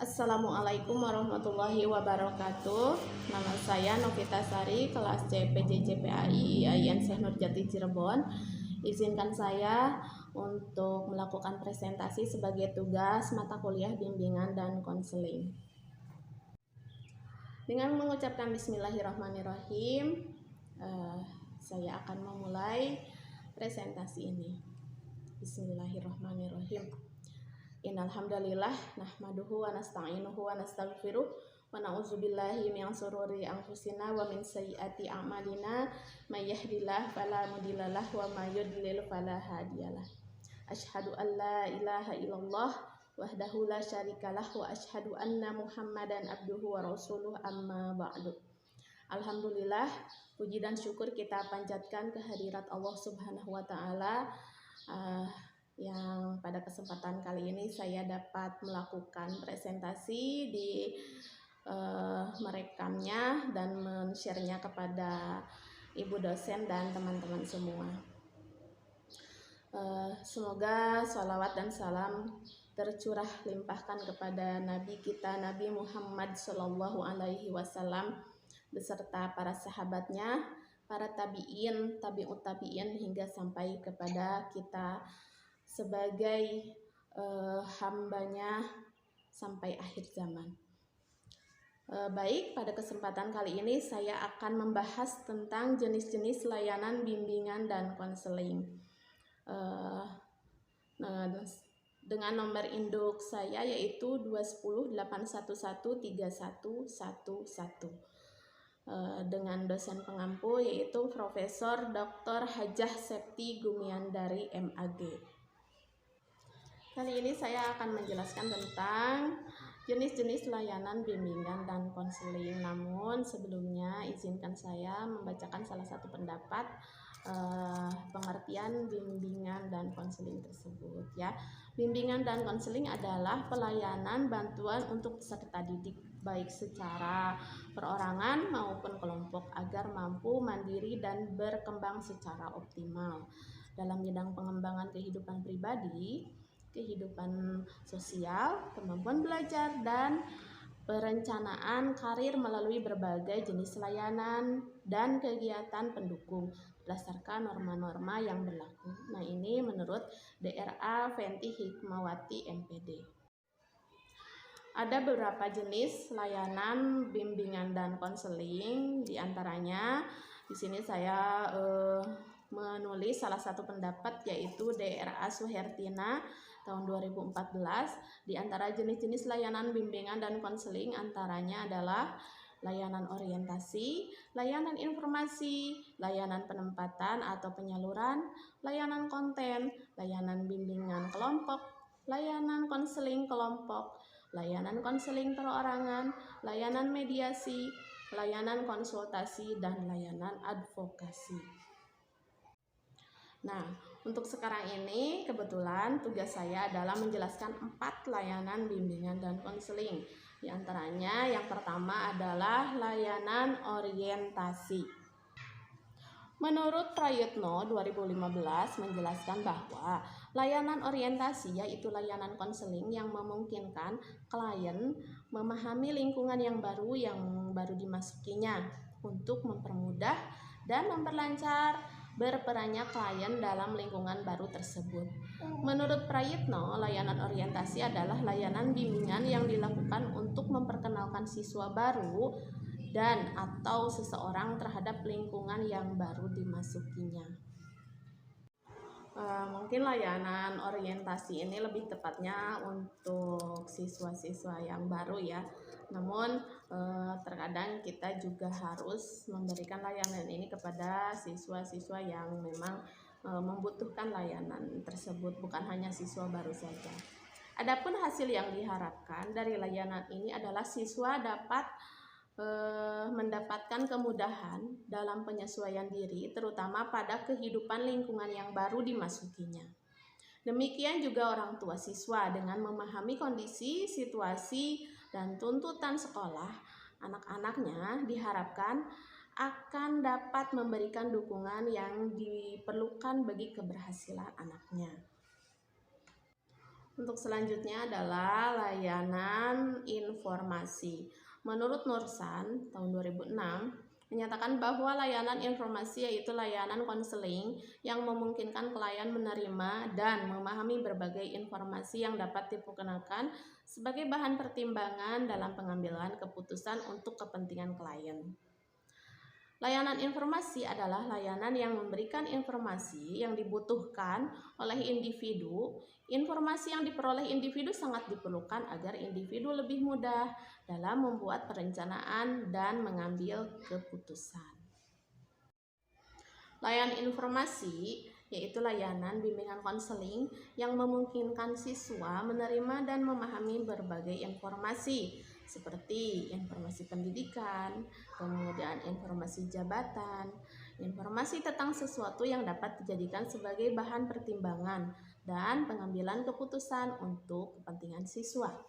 Assalamualaikum warahmatullahi wabarakatuh. Nama saya Novita Sari, kelas C PJJ-PAI IAIN Syekh Nurjati Cirebon. Izinkan saya untuk melakukan presentasi sebagai tugas mata kuliah bimbingan dan konseling. Dengan mengucapkan Bismillahirrahmanirrahim, saya akan memulai presentasi ini. Bismillahirrahmanirrahim. Innal hamdalillah nahmaduhu wa nasta'inuhu wa nastaghfiruh wa na'udzubillahi min shururi anfusina wa min sayyiati a'malina may yahdihillahu fala mudhillalah wa may yudlil fala hadiyalah. Asyhadu an la ilaha illallah wahdahu la syarikalah wa asyhadu anna Muhammadan abduhu wa rasuluh amma ba'du. Alhamdulillah, puji dan syukur kita panjatkan kehadirat Allah Subhanahu wa taala yang pada kesempatan kali ini saya dapat melakukan presentasi di merekamnya dan men-share-nya kepada ibu dosen dan teman-teman semua. Semoga sholawat dan salam tercurah limpahkan kepada Nabi kita Nabi Muhammad Shallallahu Alaihi Wasallam beserta para sahabatnya, para tabi'in, tabi'ut tabi'in hingga sampai kepada kita sebagai hambanya sampai akhir zaman. Baik, pada kesempatan kali ini saya akan membahas tentang jenis-jenis layanan bimbingan dan konseling. Dengan nomor induk saya yaitu 21081131111 dengan dosen pengampu yaitu Profesor Dr. Hajah Septi Gumiandari MAG. Kali ini saya akan menjelaskan tentang jenis-jenis layanan bimbingan dan konseling. Namun sebelumnya izinkan saya membacakan salah satu pendapat pengertian bimbingan dan konseling tersebut ya. Bimbingan dan konseling adalah pelayanan bantuan untuk peserta didik baik secara perorangan maupun kelompok agar mampu mandiri dan berkembang secara optimal dalam bidang pengembangan kehidupan pribadi, kehidupan sosial, kemampuan belajar, dan perencanaan karir melalui berbagai jenis layanan dan kegiatan pendukung berdasarkan norma-norma yang berlaku. Nah, ini menurut DRA Fenty Hikmawati MPD. Ada beberapa jenis layanan bimbingan dan konseling, di antaranya di sini saya menulis salah satu pendapat yaitu DRA Suhertina tahun 2014. Di antara jenis-jenis layanan bimbingan dan konseling antaranya adalah layanan orientasi, layanan informasi, layanan penempatan atau penyaluran, layanan konten, layanan bimbingan kelompok, layanan konseling kelompok, layanan konseling perorangan, layanan mediasi, layanan konsultasi, dan layanan advokasi. Nah, untuk sekarang ini kebetulan tugas saya adalah menjelaskan 4 layanan bimbingan dan konseling. Di antaranya yang pertama adalah layanan orientasi. Menurut Prayitno 2015 menjelaskan bahwa layanan orientasi yaitu layanan konseling yang memungkinkan klien memahami lingkungan yang baru dimasukinya untuk mempermudah dan memperlancar berperannya klien dalam lingkungan baru tersebut. Menurut Prayitno, layanan orientasi adalah layanan bimbingan yang dilakukan untuk memperkenalkan siswa baru dan atau seseorang terhadap lingkungan yang baru dimasukinya. Mungkin layanan orientasi ini lebih tepatnya untuk siswa-siswa yang baru ya. Namun terkadang kita juga harus memberikan layanan ini kepada siswa-siswa yang memang membutuhkan layanan tersebut, bukan hanya siswa baru saja. Adapun hasil yang diharapkan dari layanan ini adalah siswa dapat mendapatkan kemudahan dalam penyesuaian diri, terutama pada kehidupan lingkungan yang baru dimasukinya. Demikian juga orang tua siswa dengan memahami kondisi, situasi, dan tuntutan sekolah anak-anaknya diharapkan akan dapat memberikan dukungan yang diperlukan bagi keberhasilan anaknya. Untuk selanjutnya adalah layanan informasi. Menurut Nursan tahun 2006 menyatakan bahwa layanan informasi yaitu layanan konseling yang memungkinkan klien menerima dan memahami berbagai informasi yang dapat dipergunakan sebagai bahan pertimbangan dalam pengambilan keputusan untuk kepentingan klien. Layanan informasi adalah layanan yang memberikan informasi yang dibutuhkan oleh individu. Informasi yang diperoleh individu sangat diperlukan agar individu lebih mudah dalam membuat perencanaan dan mengambil keputusan. Layanan informasi yaitu layanan bimbingan konseling yang memungkinkan siswa menerima dan memahami berbagai informasi seperti informasi pendidikan, kemudian informasi jabatan, informasi tentang sesuatu yang dapat dijadikan sebagai bahan pertimbangan dan pengambilan keputusan untuk kepentingan siswa.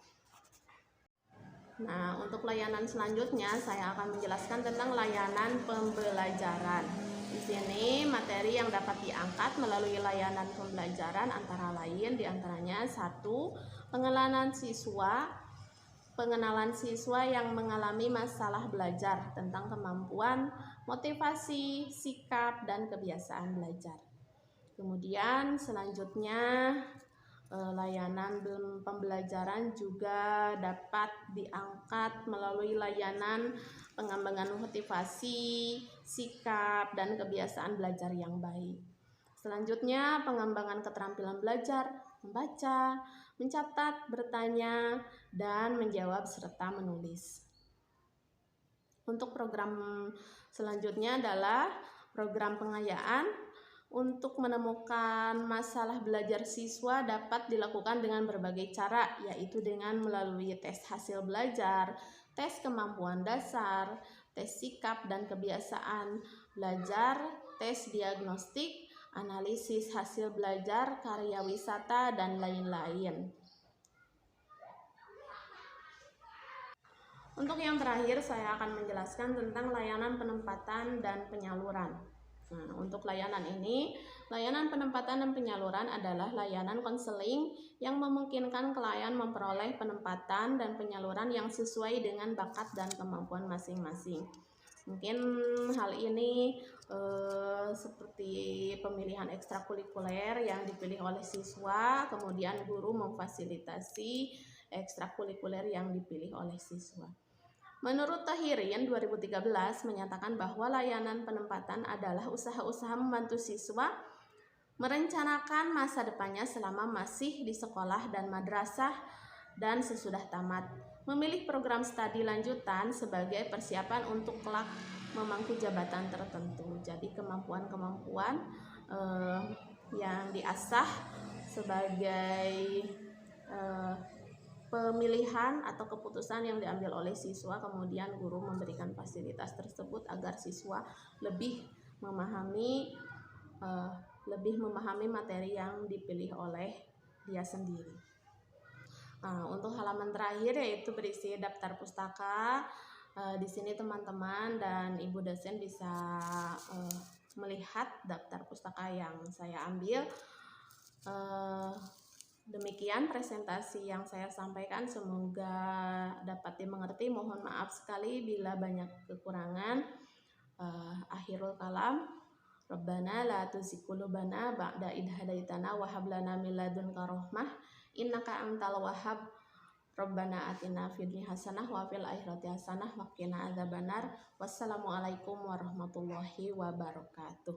Nah, untuk layanan selanjutnya saya akan menjelaskan tentang layanan pembelajaran. Di sini materi yang dapat diangkat melalui layanan pembelajaran antara lain diantaranya 1. Pengenalan siswa yang mengalami masalah belajar tentang kemampuan, motivasi, sikap, dan kebiasaan belajar. Kemudian selanjutnya layanan pembelajaran juga dapat diangkat melalui layanan pengembangan motivasi, sikap, dan kebiasaan belajar yang baik. Selanjutnya pengembangan keterampilan belajar, membaca, mencatat, bertanya, dan menjawab serta menulis. Untuk program selanjutnya adalah program pengayaan. Untuk menemukan masalah belajar siswa dapat dilakukan dengan berbagai cara, yaitu dengan melalui tes hasil belajar, tes kemampuan dasar, tes sikap dan kebiasaan belajar, tes diagnostik, analisis hasil belajar, karya wisata, dan lain-lain. Untuk yang terakhir, saya akan menjelaskan tentang layanan penempatan dan penyaluran. Nah, untuk layanan ini, layanan penempatan dan penyaluran adalah layanan konseling yang memungkinkan klien memperoleh penempatan dan penyaluran yang sesuai dengan bakat dan kemampuan masing-masing. Mungkin hal ini seperti pemilihan ekstrakurikuler yang dipilih oleh siswa, kemudian guru memfasilitasi ekstrakurikuler yang dipilih oleh siswa. Menurut Tahirin 2013 menyatakan bahwa layanan penempatan adalah usaha-usaha membantu siswa merencanakan masa depannya selama masih di sekolah dan madrasah dan sesudah tamat, memilih program studi lanjutan sebagai persiapan untuk kelak memangku jabatan tertentu. Jadi kemampuan-kemampuan yang diasah sebagai pemilihan atau keputusan yang diambil oleh siswa, kemudian guru memberikan fasilitas tersebut agar siswa lebih memahami materi yang dipilih oleh dia sendiri. Nah, untuk halaman terakhir yaitu berisi daftar pustaka. Di sini teman-teman dan ibu dosen bisa melihat daftar pustaka yang saya ambil. Demikian presentasi yang saya sampaikan, semoga dapat dimengerti. Mohon maaf sekali bila banyak kekurangan. Akhirul kalam, Rabbana la tuzigh qulubana ba'da idh hadaitana wa hab lana min ladunka rahmah innaka antal wahhab. Rabbana atina fid dunya hasanah wa fil akhirati hasanah wa qina adzabannar. Wassalamualaikum warahmatullahi wabarakatuh.